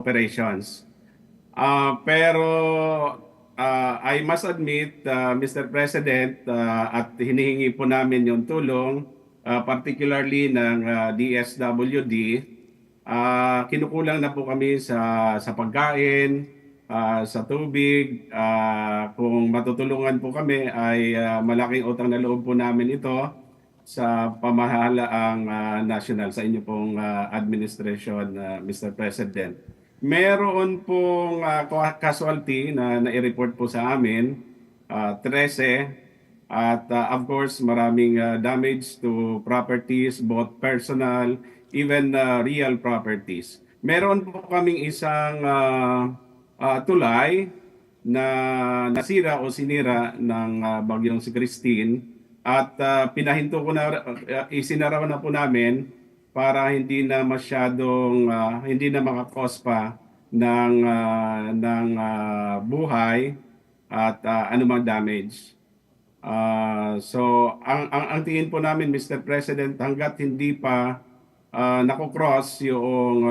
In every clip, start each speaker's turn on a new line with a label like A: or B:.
A: operations. Pero I must admit, Mr. President, at hinihingi po namin yung tulong, particularly ng DSWD, kinukulang na po kami sa pagkain, sa tubig. Kung matutulungan po kami ay malaking utang na loob po namin ito sa pamahalaang national sa inyo pong administration, Mr. President. Meron pong casualty na nai-report po sa amin, 13, at of course maraming damage to properties, both personal, even real properties. Meron po kaming isang tulay na nasira o sinira ng bagyong si Kristine at pinahinto ko na, isinara na po namin para hindi na masyadong hindi na makakos pa ng buhay at anumang damage. So ang tingin po namin, Mr. President, hangga't hindi pa nako-cross yung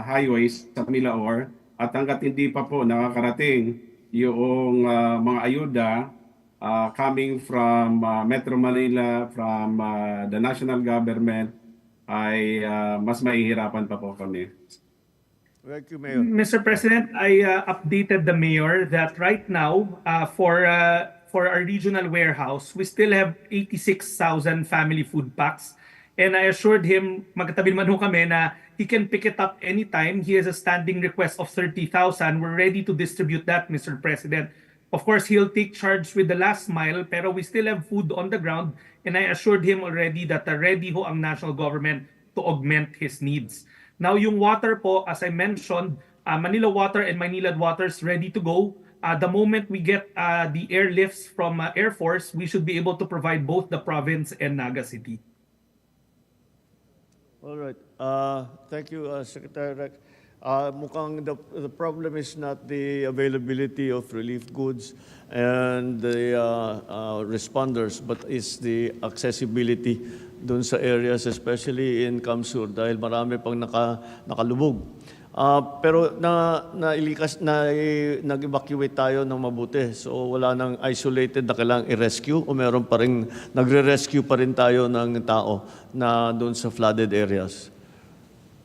A: highways sa Milaor at hangga't hindi pa po nakakarating yung mga ayuda coming from Metro Manila, from the national government, ay mas mahihirapan pa po kami.
B: Thank you, Mayor.
C: Mr. President, I updated the mayor that right now, for our regional warehouse, we still have 86,000 family food packs. And I assured him, magkatabi naman ho kami, na he can pick it up anytime. He has a standing request of 30,000. We're ready to distribute that, Mr. President. Of course, he'll take charge with the last mile, pero we still have food on the ground. And I assured him already that ready ho ang national government to augment his needs. Now, yung water po, as I mentioned, Manila Water and Maynilad Waters ready to go. The moment we get the airlifts from Air Force, we should be able to provide both the province and Naga City.
B: All right. Thank you, Secretary Rex. Mukhang the problem is not the availability of relief goods and the responders, but it's the accessibility dun sa areas, especially in Kamsur, dahil marami pang nakalubog. Pero nag-evacuate tayo ng mabuti. So wala nang isolated na kailangang i-rescue o meron pa rin, nagre-rescue pa rin tayo ng tao na doon sa flooded areas?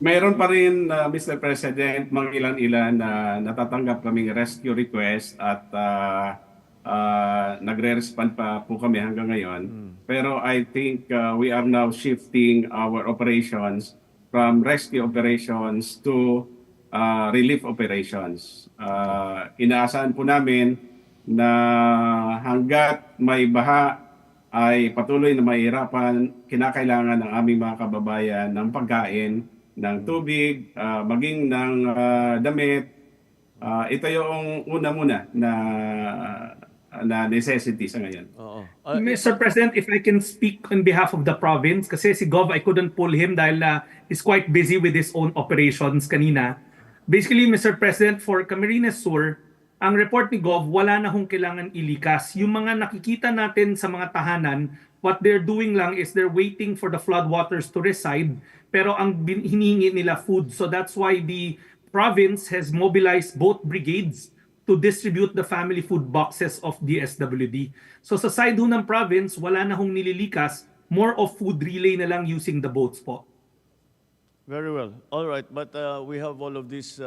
A: Mayroon pa rin, Mr. President, mga ilan-ilan na natatanggap kaming rescue request at nagre-respond pa po kami hanggang ngayon. Pero I think we are now shifting our operations from rescue operations to relief operations. Inaasahan po namin na hanggat may baha ay patuloy na mahihirapan, kinakailangan ng aming mga kababayan ng pagkain, ng tubig, maging ng damit. Ito yung una muna na necessity sa ngayon.
C: Mr. President, if I can speak on behalf of the province, kasi si Gov, I couldn't pull him dahil he's quite busy with his own operations kanina. Basically, Mr. President, for Camarines Sur, ang report ni Gov, wala na hong kailangan ilikas. Yung mga nakikita natin sa mga tahanan, what they're doing lang is they're waiting for the floodwaters to recede, pero ang hinihingi nila food. So that's why the province has mobilized both brigades to distribute the family food boxes of DSWD. So sa side ho ng province, wala na hong nililikas, more of food relay na lang using the boats po.
B: Very well. All right, but we have all of these,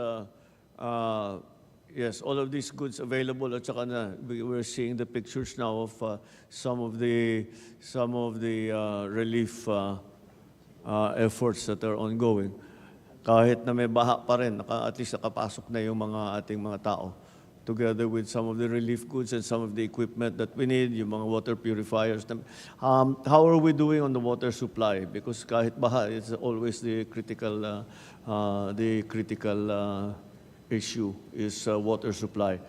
B: yes, all of these goods available. At saka na, we're seeing the pictures now of some of the relief efforts that are ongoing. Kahit na may baha pa rin, at least nakapasok na yung ating mga tao, together with some of the relief goods and some of the equipment that we need, yung mga water purifiers. How are we doing on the water supply? Because kahit baha, it's always the critical issue is water supply.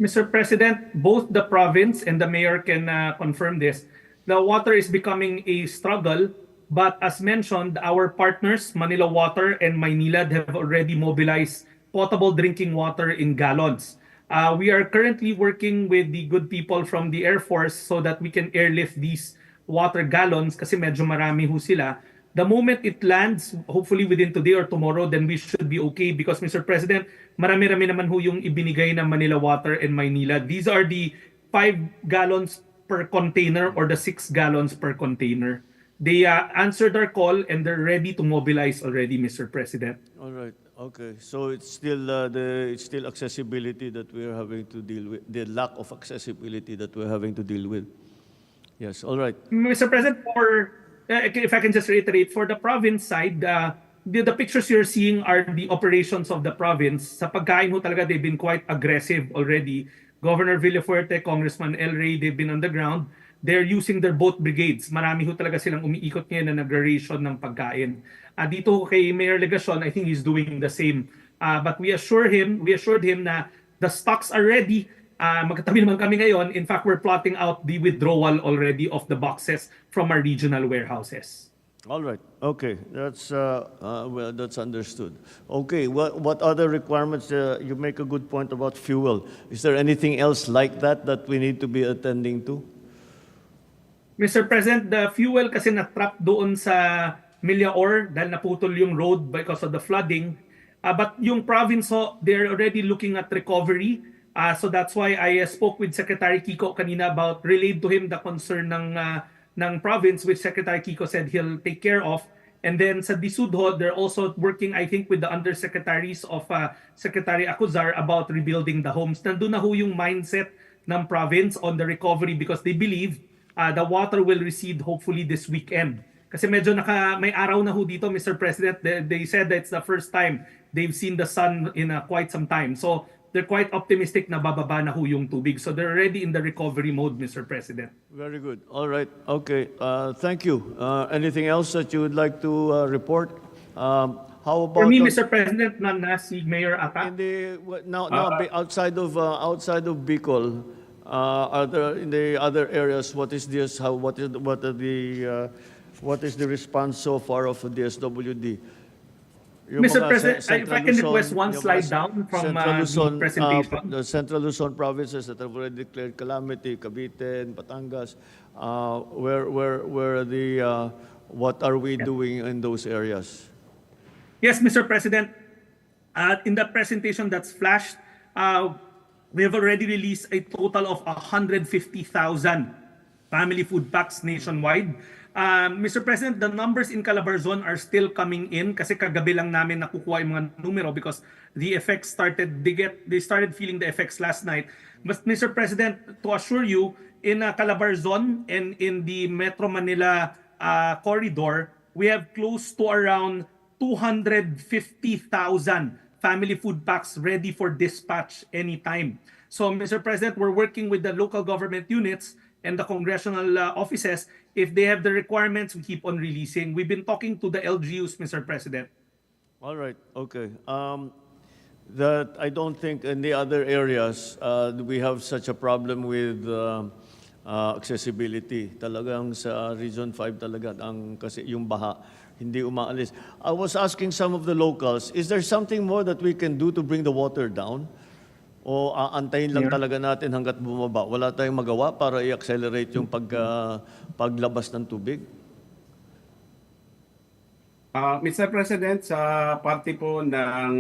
C: Mr. President, both the province and the mayor can confirm this. The water is becoming a struggle, but as mentioned, our partners, Manila Water and Maynilad, have already mobilized potable drinking water in gallons. We are currently working with the good people from the Air Force so that we can airlift these water gallons kasi medyo marami ho sila. the moment it lands, hopefully within today or tomorrow, then we should be okay because Mr. President, marami-rami naman ho yung ibinigay ng Manila Water and Maynila. These are the 5 gallons per container or the 6 gallons per container. They answered our call and they're ready to mobilize already, Mr. President.
B: All right. Okay. So it's still it's still accessibility that we're having to deal with, the lack of accessibility that we're having to deal with. Yes. All right.
C: Mr. President, if I can just reiterate, for the province side, the pictures you're seeing are the operations of the province. Sa pagkain ho talaga, they've been quite aggressive already. Governor Villafuerte, Congressman El Rey, they've been on the ground. They're using their boat brigades. Marami ho talaga silang umiikot ngayon na nag-ration ng pagkain. Dito kay Mayor Legacion, I think he's doing the same. But we assured him na the stocks are ready. Magkatabi naman kami ngayon. In fact, we're plotting out the withdrawal already of the boxes from our regional warehouses.
B: All right. Okay. That's well, that's understood. Okay. What other requirements? You make a good point about fuel. Is there anything else like that that we need to be attending to?
C: Mr. President, the fuel kasi na-trap doon sa Millaor dahil naputol yung road because of the flooding. But yung province ho, they're already looking at recovery. So that's why I spoke with Secretary Kiko kanina about relayed to him the concern ng province, which Secretary Kiko said he'll take care of. And then sa DSUD ho, they're also working, I think, with the undersecretaries of Secretary Acuzar about rebuilding the homes. Nandun na ho yung mindset ng province on the recovery because they believe the water will recede hopefully this weekend. Kasi medyo may araw na ho dito, Mr. President. They said that it's the first time they've seen the sun in quite some time. So they're quite optimistic na bababa na ho yung tubig. So they're already in the recovery mode, Mr. President.
B: Very good. All right. Okay. Thank you. Anything else that you would like to report? How about
C: For me, Mr. President, na si Mayor Ata.
B: now outside of Bicol, are there in the other areas? What is this? What is the response so far of the DSWD? Yung
C: Mr.
B: mga
C: President,
B: Central
C: if I can request
B: Luzon,
C: one
B: yung
C: slide
B: mga
C: down from
B: Central Luzon,
C: the presentation.
B: the Central Luzon provinces that have already declared calamity, Cavite and Batangas, what are we doing in those areas?
C: Yes, Mr. President. In the presentation that's flashed, we have already released a total of 150,000 family food packs nationwide. Mr. President, the numbers in Calabarzon are still coming in kasi kagabi lang namin nakukuha yung mga numero because the effects they started feeling the effects last night. But Mr. President, to assure you, in Calabarzon and in the Metro Manila corridor, we have close to around 250,000 family food packs ready for dispatch anytime. So, Mr. President, we're working with the local government units and the congressional offices. If they have the requirements, we keep on releasing. We've been talking to the LGUs, Mr. President.
B: All right. Okay. That I don't think in the other areas we have such a problem with accessibility. Talagang sa Region 5 talaga kasi yung baha hindi umaalis. I was asking some of the locals, is there something more that we can do to bring the water down? O aantayin lang talaga natin hanggat bumaba? Wala tayong magawa para i-accelerate yung paglabas ng tubig?
A: Mr. President, sa parte po ng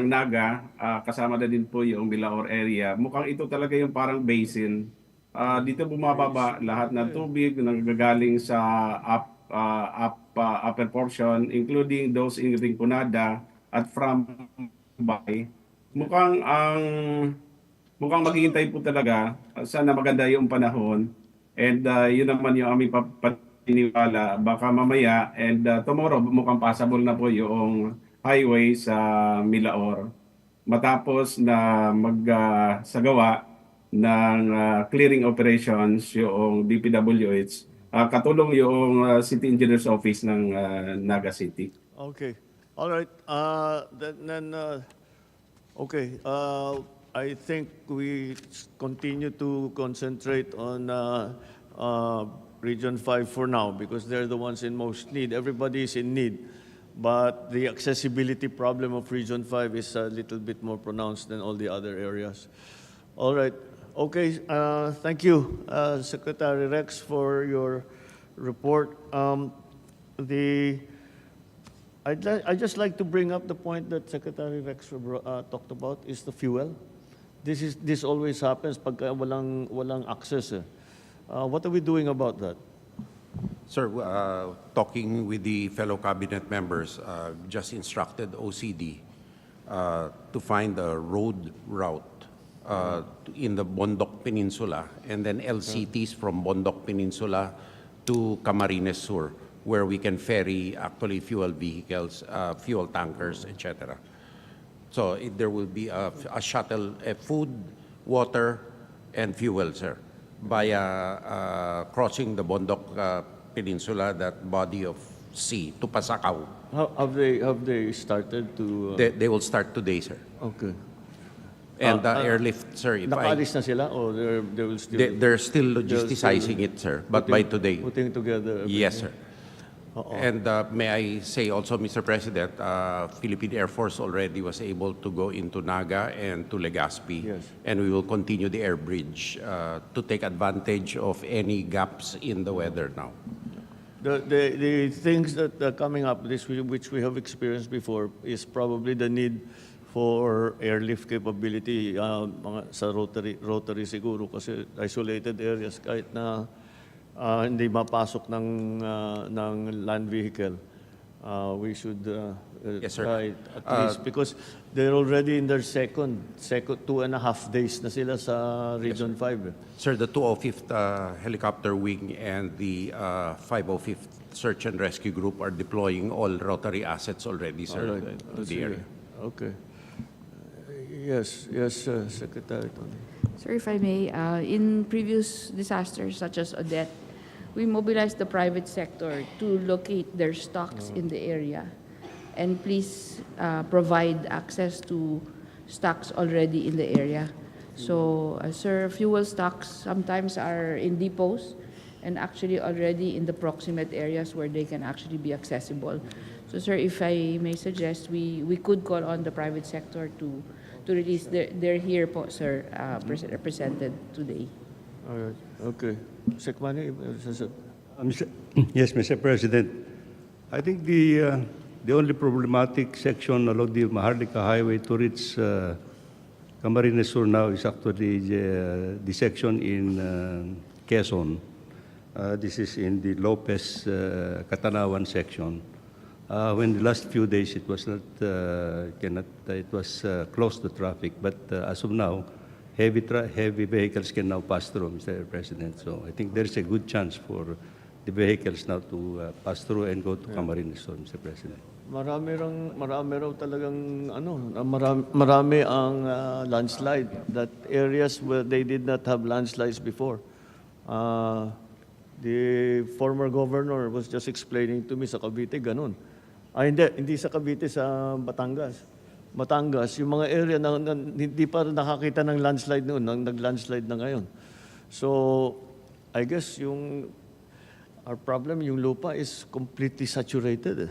A: Naga, kasama na din po yung Milaor area, mukhang ito talaga yung parang basin. Dito bumababa lahat ng tubig na nagagaling sa upper portion, including those in Rinconada at from Bay. Mukhang maghihintay po talaga sana maganda yung panahon, and yun naman yung aming paniniwala, baka mamaya and tomorrow mukhang possible na po yung highway sa Milaor matapos na magsagawa ng clearing operations yung DPWH, katulong yung City Engineer's Office ng Naga City.
B: Okay. All right. Okay. I think we continue to concentrate on Region 5 for now because they're the ones in most need. Everybody is in need. But the accessibility problem of Region 5 is a little bit more pronounced than all the other areas. All right. Okay. Thank you, Secretary Rex, for your report. I'd just like to bring up the point that Secretary Rex talked about is the fuel. This always happens pagka walang access. What are we doing about that?
D: Sir, talking with the fellow cabinet members, just instructed OCD to find a road route in the Bondok Peninsula and then LCTs from Bondok Peninsula to Camarines Sur, where we can ferry actually fuel vehicles, fuel tankers, etc. So there will be a shuttle, food, water, and fuel, sir, via crossing the Bondok Peninsula, that body of sea, to Pasakaw.
B: Have they started to?
D: They will start today, sir.
B: Okay.
D: And airlift, sir, if
B: Nakaalis na sila or they will still?
D: they're still logisticizing it, sir, but by today.
B: Putting together.
D: Yes, sir. And may I say also, Mr. President, Philippine Air Force already was able to go into Naga and to Legazpi.
B: Yes.
D: And we will continue the air bridge to take advantage of any gaps in the weather now.
B: The things that are coming up, which we have experienced before, is probably the need for airlift capability mga sa rotary siguro kasi isolated areas kahit na hindi mapasok ng land vehicle. We should
D: Yes, sir.
B: try at least because they're already in their second 2.5 days na sila sa Region 5.
D: Sir, the 205th Helicopter Wing and the 505th Search and Rescue Group are deploying all Rotary assets already, sir,
B: Alright.
D: to the area.
B: Okay. Yes, Secretary Tony.
E: Sir, if I may, in previous disasters such as Odette, we mobilized the private sector to locate their stocks in the area and please provide access to stocks already in the area. So, sir, fuel stocks sometimes are in depots and actually already in the proximate areas where they can actually be accessible. So, sir, if I may suggest, we could call on the private sector to release. They're here po, sir, represented today.
B: All right. Okay. Sekmani,
F: Yes, Mr. President. I think the only problematic section along the Maharlika Highway to reach Camarines Sur now is actually the section in Quezon. This is in the Lopez Catanawan section. When the last few days it was not it was closed to traffic, but as of now, heavy vehicles can now pass through, Mr. President. So I think there is a good chance for the vehicles now to pass through and go to Camarines Sur, Mr. President.
B: marami raw talagang marami ang landslide, that areas where they did not have landslides before. The former governor was just explaining to me sa Cavite ganun. Hindi sa Cavite, sa Batangas, yung mga area na hindi pa nakakita ng landslide noon, nag-landslide na ngayon. So, I guess our problem, yung lupa is completely saturated.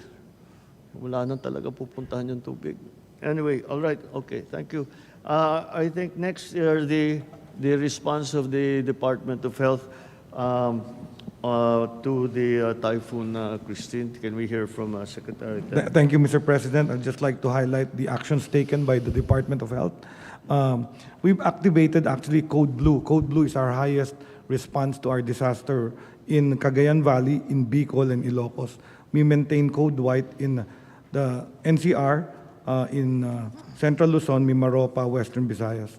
B: Wala nang talaga pupuntahan yung tubig. Anyway, all right, okay, thank you. I think next year, the response of the Department of Health to the Typhoon Kristine. Can we hear from Secretary?
G: Thank you, Mr. President. I'd just like to highlight the actions taken by the Department of Health. We've activated actually Code Blue. Code Blue is our highest response to our disaster in Cagayan Valley, in Bicol, and Ilocos. We maintain Code White in the NCR, in Central Luzon, Mimaropa, Western Visayas.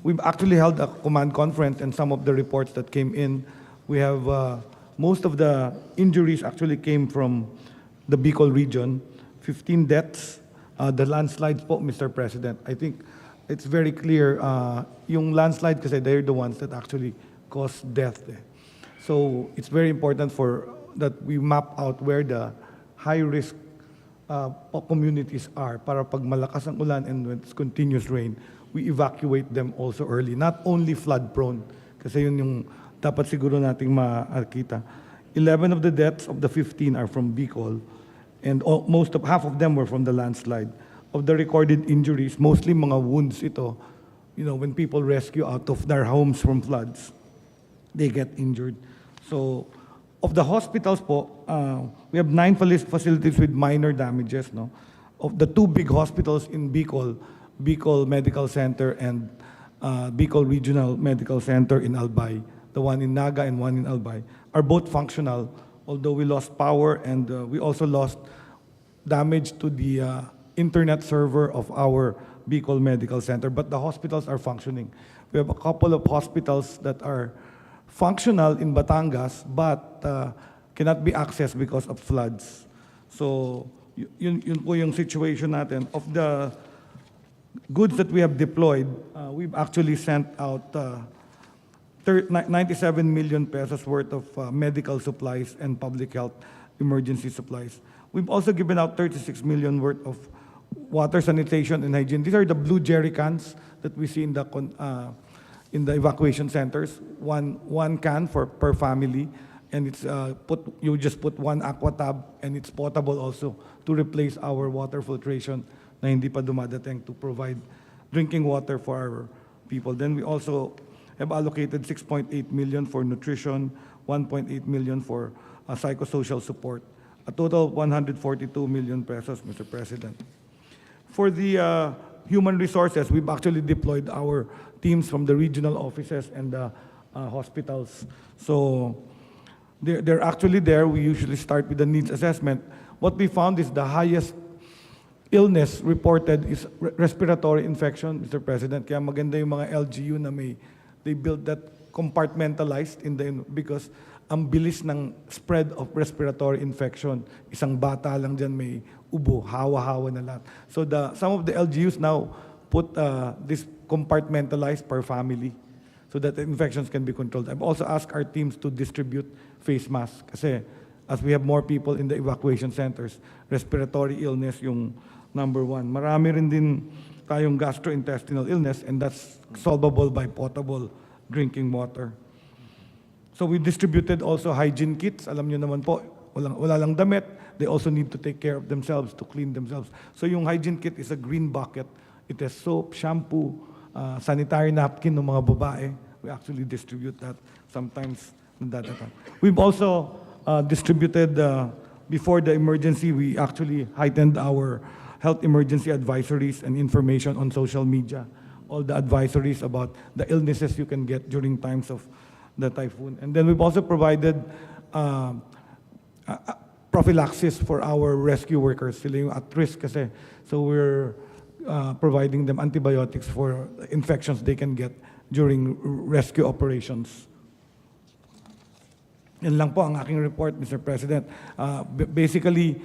G: We've actually held a command conference, and some of the reports that came in, we have most of the injuries actually came from the Bicol region, 15 deaths. The landslides po, Mr. President, I think it's very clear, yung landslide kasi they're the ones that actually cause death. So it's very important that we map out where the high-risk communities are para pag malakas ang ulan and when it's continuous rain, we evacuate them also early. Not only flood-prone, kasi yun yung dapat siguro nating makita. 11 of the deaths of the 15 are from Bicol, and half of them were from the landslide. Of the recorded injuries, mostly mga wounds ito, when people rescue out of their homes from floods, they get injured. So Of the hospitals po, we have 9 facilities with minor damages. No? Of the 2 big hospitals in Bicol, Bicol Medical Center and Bicol Regional Medical Center in Albay, the one in Naga and one in Albay, are both functional, although we lost power and we also lost damage to the internet server of our Bicol Medical Center, but the hospitals are functioning. We have a couple of hospitals that are functional in Batangas, but cannot be accessed because of floods. So, yun po yung situation natin. Of the goods that we have deployed, we've actually sent out 97 million pesos worth of medical supplies and public health emergency supplies. We've also given out 36 million worth of water sanitation and hygiene. These are the blue jerry cans that we see in the evacuation centers. One can per family, and it's you just put one aqua tab, and it's potable also to replace our water filtration na hindi pa dumadating to provide drinking water for our people. Then we also have allocated 6.8 million for nutrition, 1.8 million for psychosocial support, a total of 142 million pesos, Mr. President. For the human resources, we've actually deployed our teams from the regional offices and the hospitals. So they're actually there. We usually start with the needs assessment. What we found is the highest illness reported is respiratory infection, Mr. President. Kaya maganda yung mga LGU na they built that compartmentalized because ang bilis ng spread of respiratory infection. Isang bata lang dyan may ubo, hawa-hawa na lahat. So some of the LGUs now put this compartmentalized per family so that the infections can be controlled. I've also asked our teams to distribute face masks kasi as we have more people in the evacuation centers, respiratory illness yung number 1. Marami rin din tayong gastrointestinal illness, and that's solvable by potable drinking water. So we distributed also hygiene kits. Alam nyo naman po, wala lang damit. They also need to take care of themselves, to clean themselves. So yung hygiene kit is a green bucket. It has soap, shampoo, sanitary napkin ng mga babae. We actually distribute that sometimes. We've also distributed, before the emergency, we actually heightened our health emergency advisories and information on social media. All the advisories about the illnesses you can get during times of the typhoon. And then we've also provided prophylaxis for our rescue workers. Sila yung at risk kasi. So we're providing them antibiotics for infections they can get during rescue operations. Yan lang po ang aking report, Mr. President. Basically,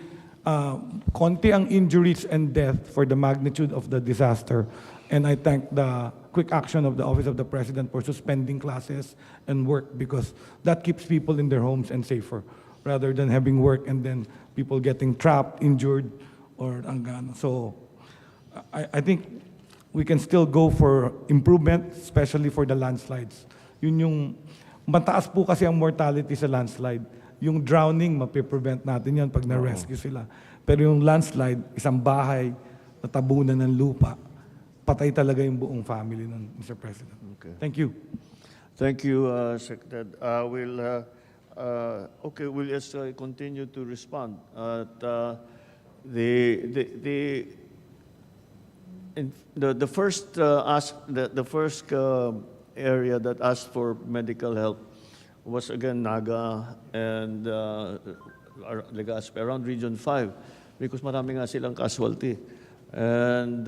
G: konti ang injuries and death for the magnitude of the disaster. And I thank the quick action of the Office of the President for suspending classes and work because that keeps people in their homes and safer rather than having work and then people getting trapped, injured, or anggan. So I think we can still go for improvement, especially for the landslides. Yun yung mataas po kasi ang mortality sa landslide. Yung drowning, mapiprevent natin yan pag na-rescue sila. Pero yung landslide, isang bahay, natabunan ng lupa, patay talaga yung buong family nun, Mr. President.
B: Okay.
G: Thank you.
B: Thank you, Secretary. We'll just continue to respond. The first area that asked for medical help was again Naga and Legazpi, around Region 5, because marami nga silang casualty. And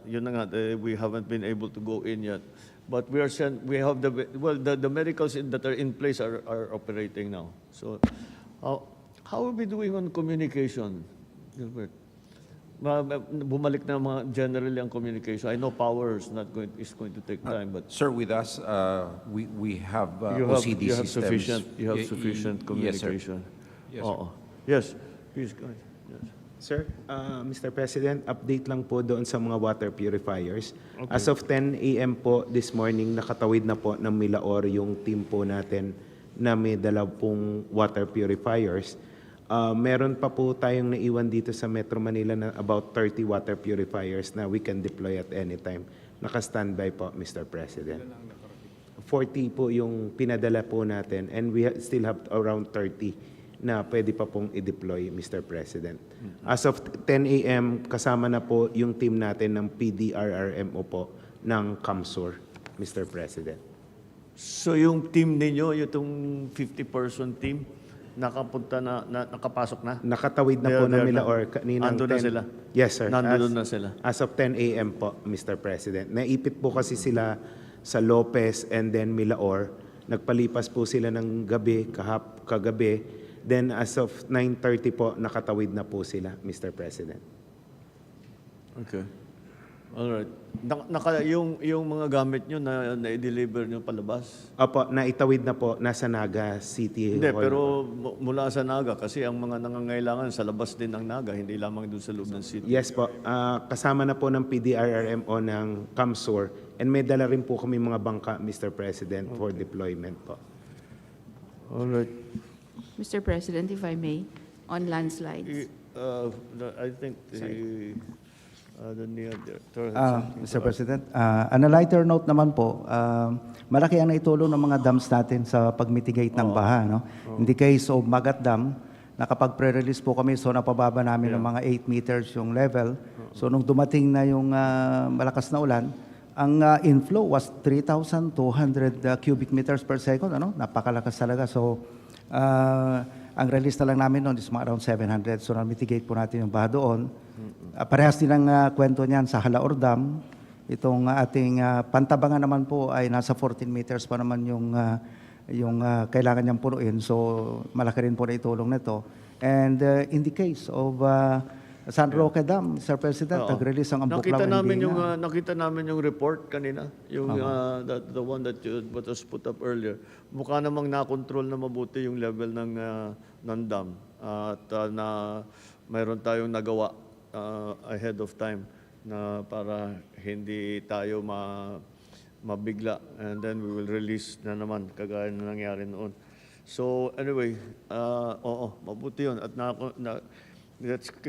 B: yun na nga, we haven't been able to go in yet. But we have the medicals that are in place are operating now. So how are we doing on communication, Gilbert? Bumalik na mga generally ang communication. I know power is going to take time, but
D: Sir, with us, we have
B: you
D: OCD
B: have
D: systems.
B: sufficient communication.
D: Yes, sir.
B: Yes, please go ahead. Yes.
H: Sir, Mr. President, update lang po doon sa mga water purifiers.
B: Okay.
H: As of 10 a.m. po this morning, nakatawid na po ng Milaor yung team po natin na may dala pong water purifiers. Meron pa po tayong naiwan dito sa Metro Manila na about 30 water purifiers na we can deploy at any time. Naka-standby po, Mr. President. 40 po yung pinadala po natin and we still have around 30 na pwede pa pong i-deploy, Mr. President. As of 10 a.m., kasama na po yung team natin ng PDRRMO po ng CAMSUR, Mr. President.
B: So yung team ninyo, yung 50-person team, nakapasok na?
H: Nakatawid na po ng Milaor kaninang
B: Ando na
H: 10.
B: sila?
H: Yes, sir.
B: Nandun na sila?
H: As of 10 a.m. po, Mr. President. Naipit po kasi sila sa Lopez and then Milaor. Nagpalipas po sila ng gabi, kagabi. Then as of 9:30 po, nakatawid na po sila, Mr. President.
B: Okay. Alright. Yung mga gamit nyo na-deliver nyo palabas?
H: Opo, naitawid na po, nasa Naga City
B: Hindi,
H: Hall.
B: pero mula sa Naga, kasi ang mga nangangailangan sa labas din ng Naga, hindi lamang doon sa loob ng city.
H: Yes po, kasama na po ng PDRRMO ng CAMSUR and may dala rin po kami mga bangka, Mr. President, for deployment po.
B: Alright.
E: Mr. President, if I may, on landslides.
B: I think the NEA director has something
I: Mr.
B: to add.
I: President, on a lighter note naman po, malaki ang naitulong ng mga dams natin sa pag-mitigate ng baha. No? In the case of Magat Dam, nakapag-pre-release po kami, so napababa namin ng mga 8 meters yung level. So nung dumating na yung malakas na ulan, ang inflow was 3,200 cubic meters per second. Ano? Napakalakas talaga. So ang release na lang namin noon is mga around 700. So na-mitigate po natin yung baha doon. Parehas din ang kwento niyan sa Halaor Dam. Itong ating pantabangan naman po ay nasa 14 meters pa naman yung kailangan niyang punuin. So malaki rin po na itulong nito. And in the case of San Roque Dam, Mr. President, nag-release ang Ambuklaw.
B: Nakita namin yung report kanina, yung the one that was put up earlier. Mukha namang nakontrol na mabuti yung level ng dam at na mayroon tayong nagawa ahead of time na para hindi tayo mabigla, and then we will release na naman kagaya na nangyari noon. So anyway, mabuti yun at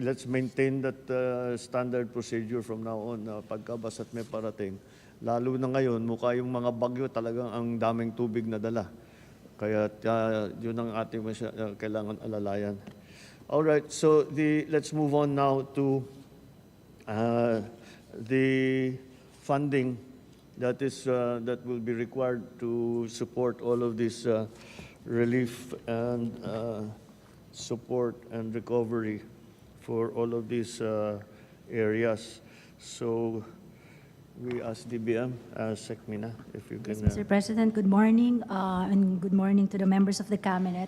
B: let's maintain that standard procedure from now on pagka basta't may parating. Lalo na ngayon, mukha yung mga bagyo talagang ang daming tubig na dala. Kaya yun ang ating kailangan alalayan. All right, so let's move on now to the funding that will be required to support all of this relief and support and recovery for all of these areas. So we ask DBM, Sekmina, if you can.
J: Yes, Mr. President, good morning, and good morning to the members of the Cabinet.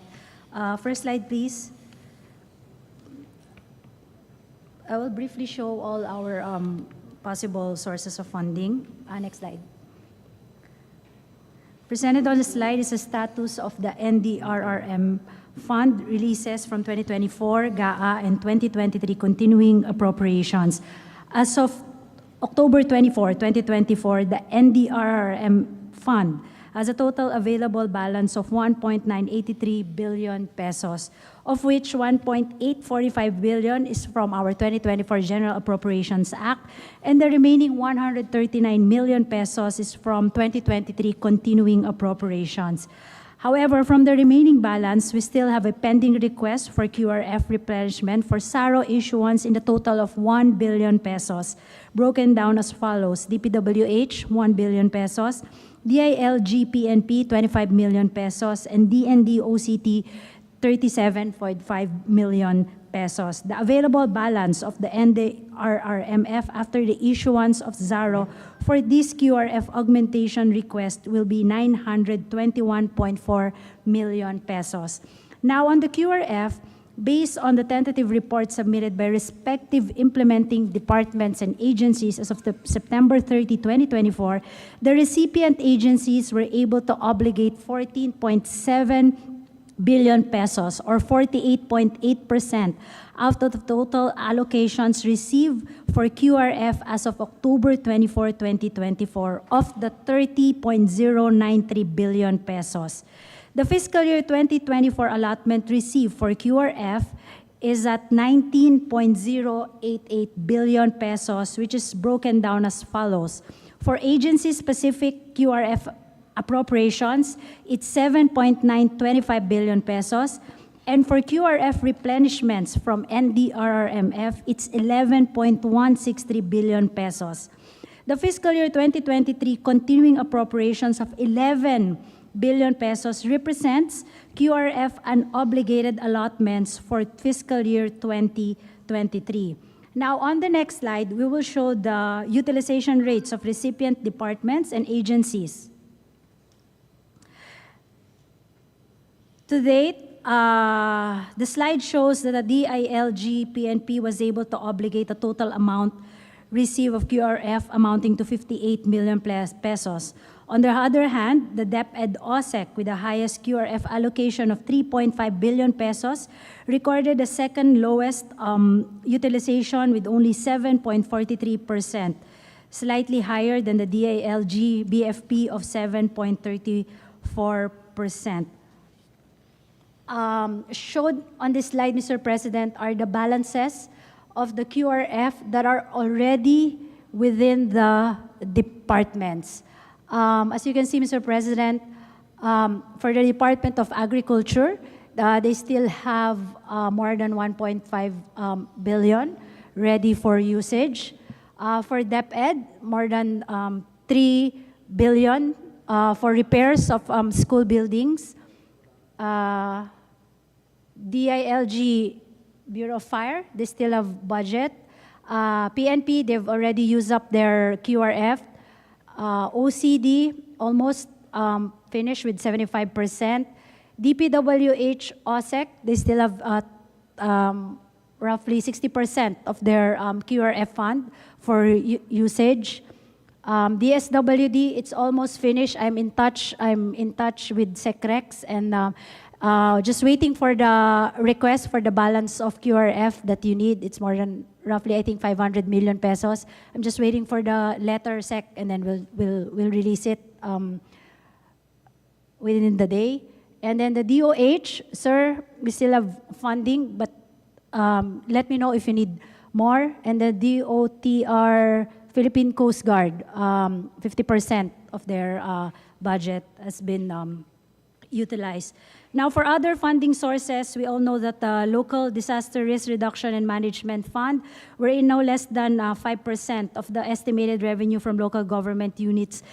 J: First slide, please. I will briefly show all our possible sources of funding. Next slide. Presented on the slide is a status of the NDRRM fund releases from 2024, GAA, and 2023 continuing appropriations. As of October 24, 2024, the NDRRM fund has a total available balance of 1.983 billion pesos, of which 1.845 billion is from our 2024 General Appropriations Act, and the remaining 139 million pesos is from 2023 continuing appropriations. However, from the remaining balance, we still have a pending request for QRF replenishment for SARO issuance in the total of 1 billion pesos, broken down as follows: DPWH, 1 billion pesos, DILG PNP, 25 million pesos, and DND OCT, 37.5 million pesos. The available balance of the NDRRMF after the issuance of ZARO for this QRF augmentation request will be 921.4 million pesos. Now on the QRF, based on the tentative report submitted by respective implementing departments and agencies as of September 30, 2024, the recipient agencies were able to obligate 14.7 billion pesos or 48.8% out of the total allocations received for QRF as of October 24, 2024 of the 30.093 billion pesos. The fiscal year 2024 allotment received for QRF is at 19.088 billion pesos, which is broken down as follows. For agency-specific QRF appropriations, it's 7.925 billion pesos. And for QRF replenishments from NDRRMF, it's 11.163 billion pesos. The fiscal year 2023 continuing appropriations of 11 billion pesos represents QRF unobligated allotments for fiscal year 2023. Now, on the next slide, we will show the utilization rates of recipient departments and agencies. To date, the slide shows that the DILG PNP was able to obligate a total amount received of QRF amounting to 58 million pesos. On the other hand, the DepEd OSEC, with the highest QRF allocation of 3.5 billion pesos, recorded the second lowest utilization with only 7.43%, slightly higher than the DILG BFP of 7.34%. Shown on this slide, Mr. President, are the balances of the QRF that are already within the departments. As you can see, Mr. President, for the Department of Agriculture, they still have more than 1.5 billion ready for usage. For DepEd, more than 3 billion for repairs of school buildings. DILG Bureau of Fire, they still have budget. PNP, they've already used up their QRF. OCD, almost finished with 75%. DPWH, OSEC, they still have roughly 60% of their QRF fund for usage. DSWD, it's almost finished. I'm in touch with SecRex and just waiting for the request for the balance of QRF that you need. It's more than roughly, I think, 500 million pesos. I'm just waiting for the letter, Sec, and then we'll release it within the day. And then the DOH, sir, we still have funding, but let me know if you need more. And the DOTR, Philippine Coast Guard, 50% of their budget has been utilized. Now, for other funding sources, we all know that the Local Disaster Risk Reduction and Management Fund, we're in no less than 5% of the estimated revenue from local government units.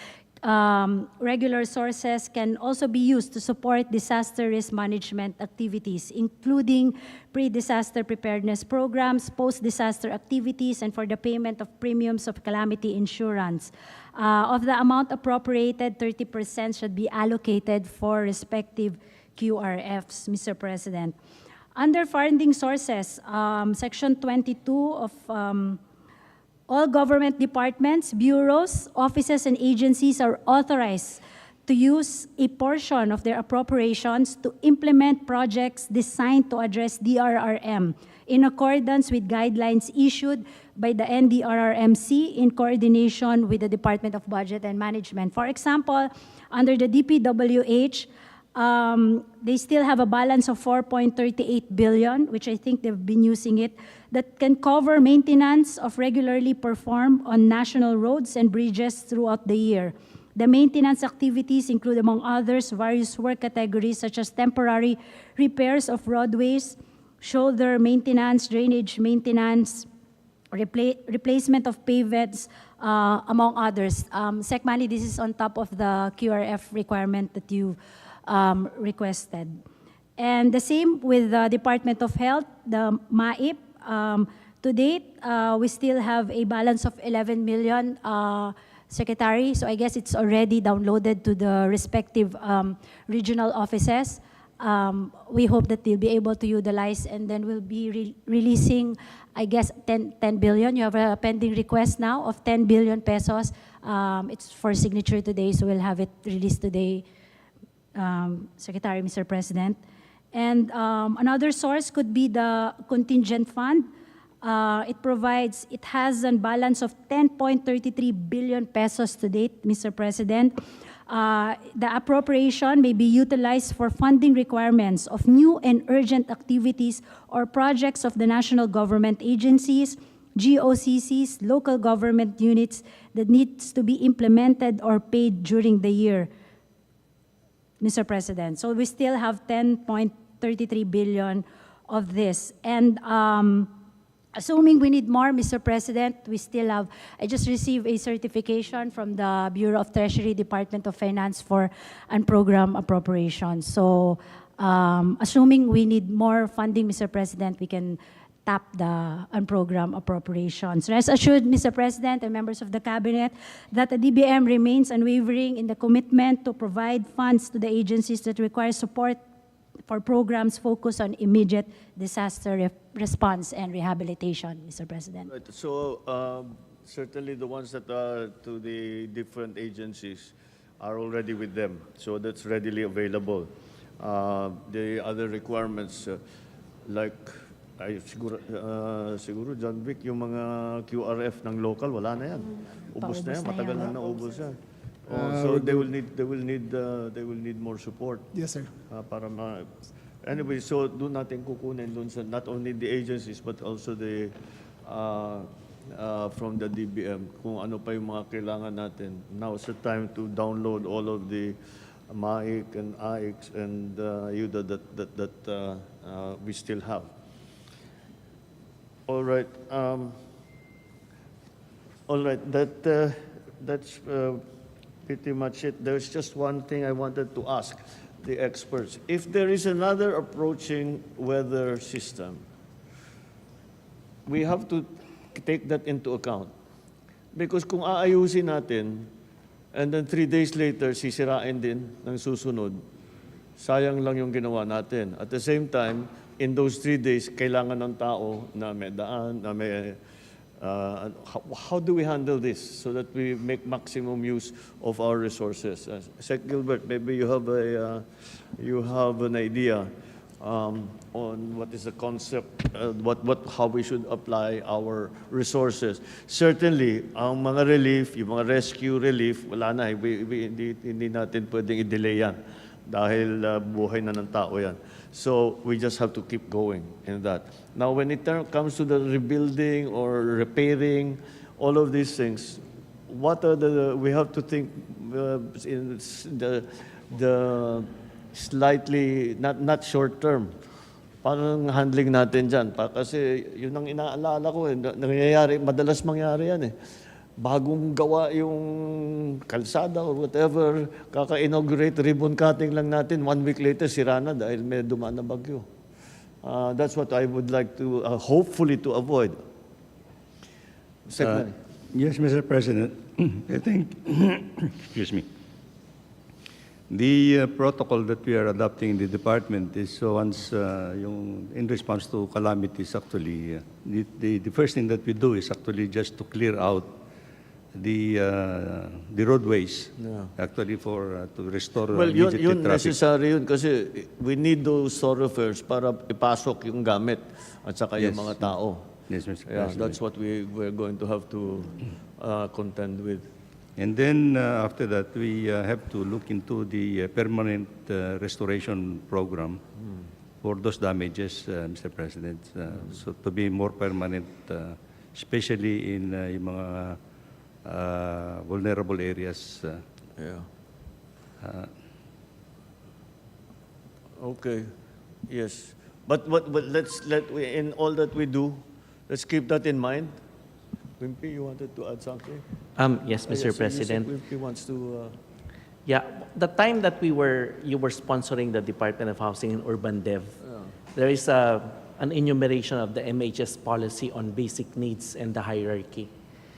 J: Regular sources can also be used to support disaster risk management activities, including pre-disaster preparedness programs, post-disaster activities, and for the payment of premiums of calamity insurance. Of the amount appropriated, 30% should be allocated for respective QRFs, Mr. President. Under funding sources, Section 22 of all government departments, bureaus, offices, and agencies are authorized to use a portion of their appropriations to implement projects designed to address DRRM in accordance with guidelines issued by the NDRRMC in coordination with the Department of Budget and Management. For example, under the DPWH, they still have a balance of 4.38 billion, which I think they've been using it, that can cover maintenance of regularly performed on national roads and bridges throughout the year. The maintenance activities include, among others, various work categories such as temporary repairs of roadways, shoulder maintenance, drainage maintenance, replacement of pavements, among others. SecMani, this is on top of the QRF requirement that you requested. And the same with the Department of Health, the MAIP. To date, we still have a balance of 11 million, Secretary. So I guess it's already downloaded to the respective regional offices. We hope that they'll be able to utilize, and then we'll be releasing, I guess, 10 billion. You have a pending request now of 10 billion pesos. It's for signature today, so we'll have it released today, Secretary, Mr. President. And another source could be the contingent fund. It has a balance of 10.33 billion pesos to date, Mr. President. The appropriation may be utilized for funding requirements of new and urgent activities or projects of the national government agencies, GOCCs, local government units that needs to be implemented or paid during the year. Mr. President. So we still have 10.33 billion of this. And assuming we need more, Mr. President, we still have, I just received a certification from the Bureau of Treasury, Department of Finance for unprogrammed appropriations. So assuming we need more funding, Mr. President, we can tap the unprogrammed appropriations. Rest assured, Mr. President and members of the Cabinet, that the DBM remains unwavering in the commitment to provide funds to the agencies that require support for programs focused on immediate disaster response and rehabilitation, Mr. President.
B: Right. So certainly the ones that are to the different agencies are already with them. So that's readily available. The other requirements like siguro John Vic, yung mga QRF ng local, wala na yan. Ubus na yan, matagal na naubos yan. So they will need more support.
K: Yes, sir.
B: Para anyway, so doon natin kukunin doon sa not only the agencies but also the from the DBM kung ano pa yung mga kailangan natin. Now is the time to download all of the MAIC and AICs and UDA that we still have. All right. That's pretty much it. There's just one thing I wanted to ask the experts. If there is another approaching weather system, we have to take that into account. Because kung aayusin natin, and then 3 days later, sisirain din ng susunod, sayang lang yung ginawa natin. At the same time, in those 3 days, kailangan ng tao na may daan, na may... how do we handle this so that we make maximum use of our resources? Sec Gilbert, maybe you have an idea on what is the concept, how we should apply our resources. Certainly, ang mga relief, yung mga rescue relief, wala na, hindi natin pwedeng i-delay yan dahil buhay na ng tao yan. So we just have to keep going in that. Now, when it comes to the rebuilding or repairing, all of these things, what are we have to think in the slightly, not short term. Paano ang handling natin dyan? Kasi yun ang inaalala ko, nangyayari, madalas mangyari yan eh. Bagong gawa yung kalsada or whatever, kaka-inaugurate, ribbon cutting lang natin, 1 week later, sira na dahil may dumaan na bagyo. That's what I would like to, hopefully to avoid.
F: Yes, Mr. President. I think, excuse me, the protocol that we are adopting in the department is once in response to calamities, actually, the first thing that we do is actually just to clear out the roadways, actually to restore immediately
B: yun
F: traffic.
B: necessary yun kasi we need those thoroughfares para ipasok yung gamit at saka yung mga tao.
F: Yes, Mr.
B: Yeah,
F: President.
B: that's what we're going to have to contend with.
F: And then after that, we have to look into the permanent restoration program for those damages, Mr. President. So to be more permanent, especially in yung mga vulnerable areas.
B: Okay. Yes. But in all that we do, let's keep that in mind. Wimpy, you wanted to add something?
L: Yes, Mr. President.
B: Wimpy wants to...
L: Yeah, the time that you were sponsoring the Department of Housing and Urban Dev, there is an enumeration of the MHS policy on basic needs and the hierarchy.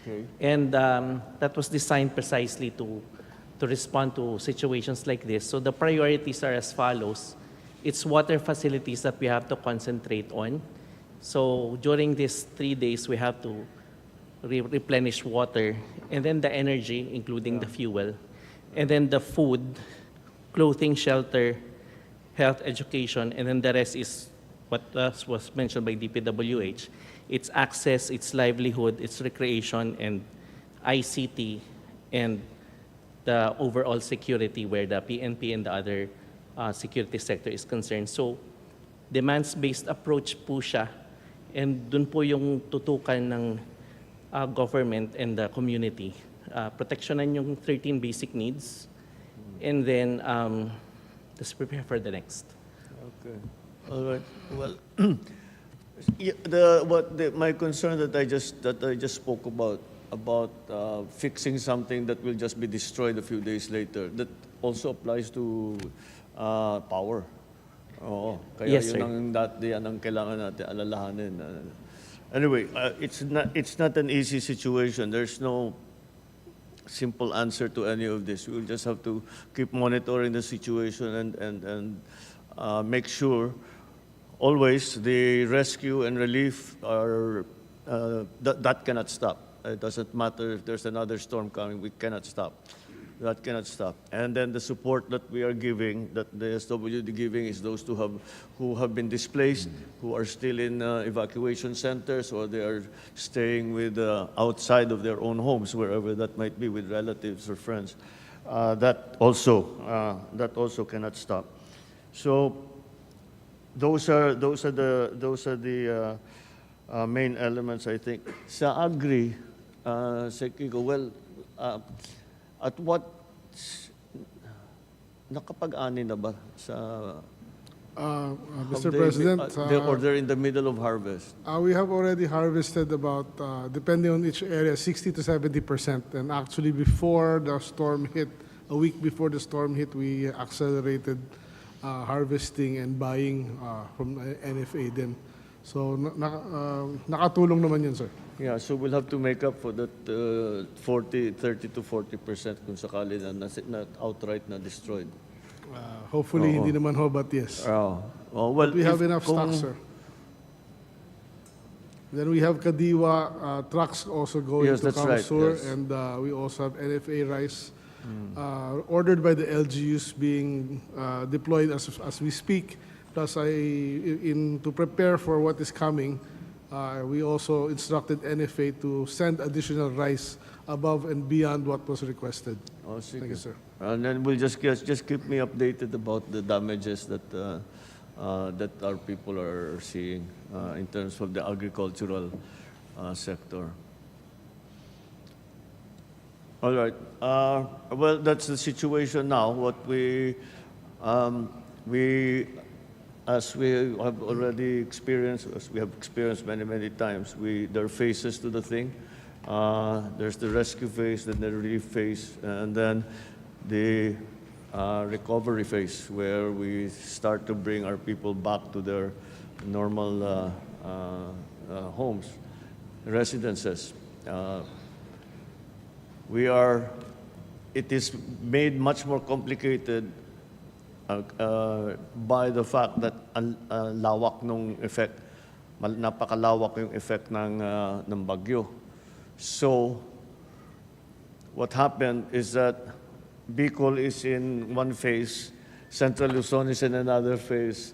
B: Okay.
L: And that was designed precisely to respond to situations like this. So the priorities are as follows. It's water facilities that we have to concentrate on. So during these 3 days, we have to replenish water, and then the energy, including the fuel, and then the food, clothing, shelter, health, education, and then the rest is what was mentioned by DPWH. It's access, it's livelihood, it's recreation, and ICT, and the overall security where the PNP and the other security sector is concerned. So, demands-based approach po siya, and dun po yung tutukan ng government and the community. Protectionan yung 13 basic needs, and then Just prepare for the next.
B: Okay. All right. Well, my concern that I just spoke about fixing something that will just be destroyed a few days later, that also applies to power. Oo. Kaya
L: Yes,
B: yun
L: sir.
B: yan ang kailangan natin alalahanin. Anyway, it's not an easy situation. There's no simple answer to any of this. We'll just have to keep monitoring the situation and make sure always the rescue and relief are that cannot stop. It doesn't matter if there's another storm coming. We cannot stop. That cannot stop. And then the support that we are giving, that the SWD giving, is those who have been displaced, who are still in evacuation centers, or they are staying with outside of their own homes, wherever that might be, with relatives or friends. That also cannot stop. So those are the main elements, I think. Sa agri, Kiko, well, at what, nakapag-ani na ba sa,
K: Mr. President,
B: or they're in the middle of harvest?
K: we have already harvested about, depending on each area, 60 to 70%. And actually, before the storm hit, a week before the storm hit, we accelerated harvesting and buying from NFA din. So, nakatulong naman yun, sir.
B: Yeah, so we'll have to make up for that 30 to 40% kung sakali na outright na destroyed.
K: Hopefully, hindi naman ho, but yes.
B: Well,
K: We have enough
B: kung-
K: stock, sir. Then we have Kadiwa trucks also going
B: Yes,
K: to
B: that's right,
K: Kamsur,
B: yes.
K: and we also have NFA rice ordered by the LGUs being deployed as we speak. Plus, to prepare for what is coming, we also instructed NFA to send additional rice above and beyond what was requested.
B: Oh,
K: Thank you, sir.
B: And then we'll just keep me updated about the damages that our people are seeing in terms of the agricultural sector. All right. Well, that's the situation now. What as we have already experienced, as we have experienced many times, there are phases to the thing. There's the rescue phase, then the relief phase, and then the recovery phase, where we start to bring our people back to their normal homes, residences. It is made much more complicated by the fact that lawak nung effect, napakalawak yung effect ng bagyo. So, what happened is that Bicol is in one phase, Central Luzon is in another phase,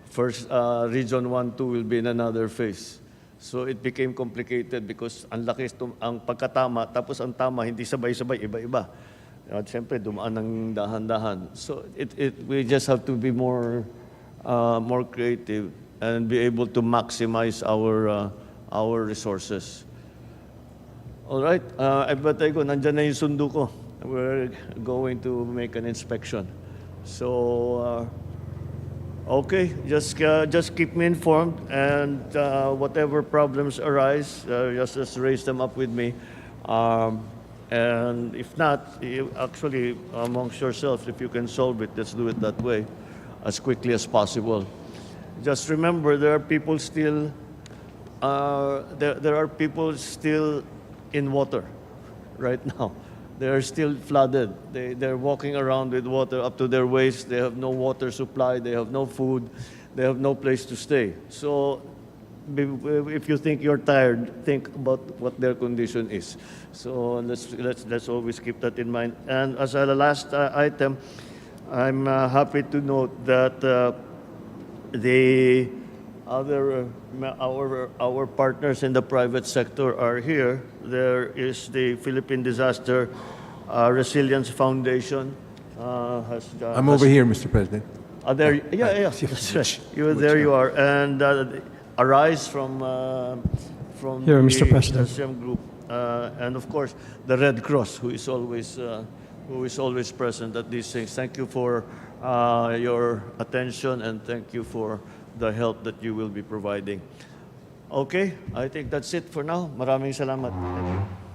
B: first Region 1, 2 will be in another phase. So it became complicated because ang laki ang pagkatama, tapos ang tama hindi sabay-sabay, iba-iba. At siyempre, dumaan ng dahan-dahan. So we just have to be more creative and be able to maximize our resources. All right, batay ko, nandyan na yung sundo ko. We're going to make an inspection. So, okay, just keep me informed, and whatever problems arise, just raise them up with me. And if not, actually, amongst yourselves, if you can solve it, let's do it that way, as quickly as possible. Just remember, there are people still in water right now. They are still flooded. They're walking around with water up to their waist. They have no water supply. They have no food. They have no place to stay. So if you think you're tired, think about what their condition is. So let's always keep that in mind. And as a last item, I'm happy to note that the other our partners in the private sector are here. There is the Philippine Disaster Resilience Foundation.
M: I'm over here, Mr. President.
B: There, yeah, that's right. There you are, and Arise from
N: Here,
B: the
N: Mr. President.
B: SCM group, and of course the Red Cross, who is always who is always present at these things. Thank you for your attention and thank you for the help that you will be providing. Okay, I think that's it for now. Maraming salamat. Thank you.